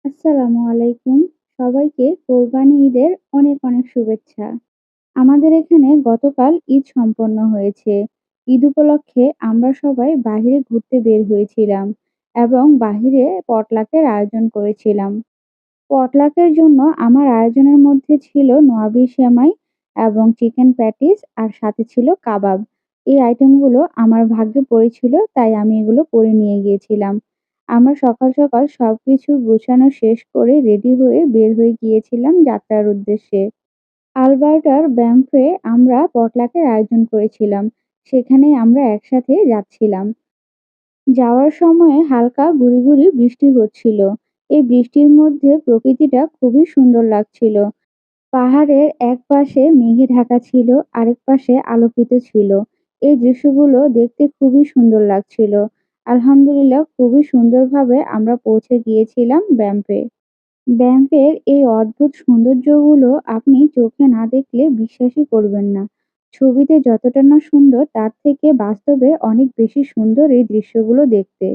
আসসালামু আলাইকুম। সবাইকে কোরবানি ঈদের অনেক অনেক শুভেচ্ছা। আমাদের এখানে গতকাল ঈদ সম্পন্ন হয়েছে। ঈদ উপলক্ষে আমরা সবাই বাহিরে ঘুরতে বের হয়েছিলাম এবং বাহিরে পটলাকের আয়োজন করেছিলাম। পটলাকের জন্য আমার আয়োজনের মধ্যে ছিল নোয়াবি সেমাই এবং চিকেন প্যাটিস আর সাথে ছিল কাবাব। এই আইটেমগুলো আমার ভাগ্যে পড়েছিল, তাই আমি এগুলো করে নিয়ে গিয়েছিলাম। আমরা সকাল সকাল সবকিছু গুছানো শেষ করে রেডি হয়ে বের হয়ে গিয়েছিলাম যাত্রার উদ্দেশ্যে। আলবার্টার ব্যাম্ফে আমরা পটলাকের আয়োজন করেছিলাম। সেখানে আমরা একসাথে যাচ্ছিলাম। যাওয়ার সময়ে হালকা গুঁড়ি গুঁড়ি বৃষ্টি হচ্ছিল। এই বৃষ্টির মধ্যে প্রকৃতিটা খুবই সুন্দর লাগছিল। পাহাড়ের এক পাশে মেঘে ঢাকা ছিল, আরেক পাশে আলোকিত ছিল। এই দৃশ্যগুলো দেখতে খুবই সুন্দর লাগছিল। আলহামদুলিল্লাহ, খুবই সুন্দরভাবে আমরা পৌঁছে গিয়েছিলাম ব্যাম্পে। ব্যাম্পের এই অদ্ভুত সৌন্দর্যগুলো আপনি চোখে না দেখলে বিশ্বাসই করবেন না। ছবিতে যতটা না সুন্দর, তার থেকে বাস্তবে অনেক বেশি সুন্দর এই দৃশ্যগুলো দেখতে।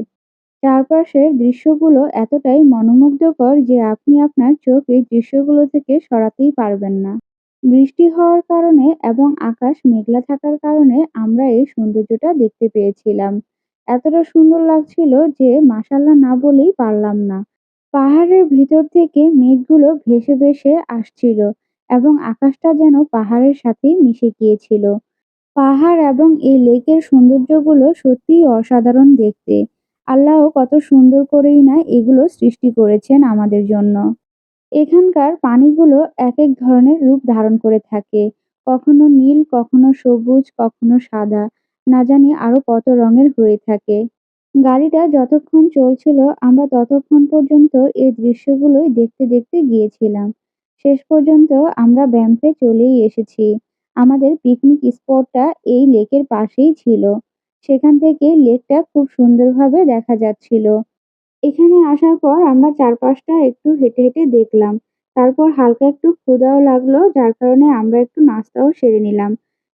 চারপাশের দৃশ্যগুলো এতটাই মনোমুগ্ধকর যে আপনি আপনার চোখ এই দৃশ্যগুলো থেকে সরাতেই পারবেন না। বৃষ্টি হওয়ার কারণে এবং আকাশ মেঘলা থাকার কারণে আমরা এই সৌন্দর্যটা দেখতে পেয়েছিলাম। এতটা সুন্দর লাগছিল যে মাশাআল্লাহ না বলেই পারলাম না। পাহাড়ের ভিতর থেকে মেঘগুলো ভেসে ভেসে আসছিল এবং আকাশটা যেন পাহাড়ের সাথেই মিশে গিয়েছিল। পাহাড় এবং এই লেকের সৌন্দর্যগুলো সত্যিই অসাধারণ দেখতে। আল্লাহ কত সুন্দর করেই না এগুলো সৃষ্টি করেছেন আমাদের জন্য। এখানকার পানিগুলো একেক ধরনের রূপ ধারণ করে থাকে। কখনো নীল, কখনো সবুজ, কখনো সাদা। না জানি আরো কত রঙের হয়ে থাকে। গাড়িটা যতক্ষণ চলছিল আমরা ততক্ষণ পর্যন্ত এই দৃশ্যগুলোই দেখতে দেখতে গিয়েছিলাম। শেষ পর্যন্ত আমরা ব্যাম্পে চলেই এসেছি। আমাদের পিকনিক স্পটটা এই লেকের পাশেই ছিল। সেখান থেকে লেকটা খুব সুন্দরভাবে দেখা যাচ্ছিল। এখানে আসার পর আমরা চারপাশটা একটু হেঁটে হেঁটে দেখলাম। তারপর হালকা একটু ক্ষুধাও লাগলো, যার কারণে আমরা একটু নাস্তাও সেরে নিলাম।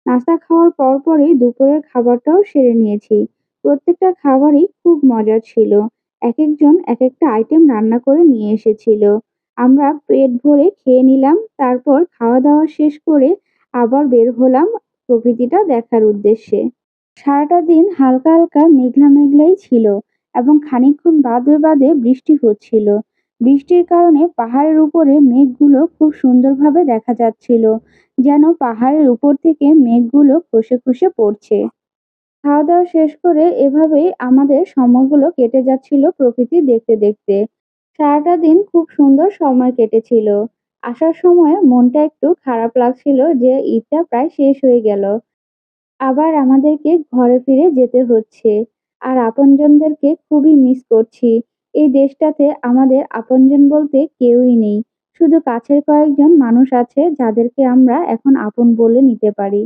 নাস্তা খাওয়ার পরপরই দুপুরের খাবারটাও সেরে নিয়েছি। প্রত্যেকটা খাবারই খুব মজার ছিল। একেকজন একেকটা আইটেম রান্না করে নিয়ে এসেছিল। আমরা পেট ভরে খেয়ে নিলাম। তারপর খাওয়া-দাওয়া শেষ করে আবার বের হলাম প্রকৃতিটা দেখার উদ্দেশ্যে। সারাটা দিন হালকা হালকা মেঘলা মেঘলাই ছিল এবং খানিকক্ষণ বাদে বাদে বৃষ্টি হচ্ছিল। বৃষ্টির কারণে পাহাড়ের উপরে মেঘগুলো খুব সুন্দরভাবে দেখা যাচ্ছিল, যেন পাহাড়ের উপর থেকে মেঘগুলো খসে খসে পড়ছে। খাওয়া দাওয়া শেষ করে এভাবেই আমাদের সময়গুলো কেটে যাচ্ছিল প্রকৃতি দেখতে দেখতে। সারাটা দিন খুব সুন্দর সময় কেটেছিল। আসার সময় মনটা একটু খারাপ লাগছিল যে ঈদটা প্রায় শেষ হয়ে গেল। আবার আমাদেরকে ঘরে ফিরে যেতে হচ্ছে। আর আপনজনদেরকে খুবই মিস করছি। এই দেশটাতে আমাদের আপনজন বলতে কেউই নেই। শুধু কাছের কয়েকজন মানুষ আছে যাদেরকে আমরা এখন আপন বলে নিতে পারি।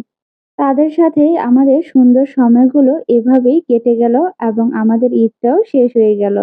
তাদের সাথেই আমাদের সুন্দর সময়গুলো এভাবেই কেটে গেল এবং আমাদের ঈদটাও শেষ হয়ে গেল।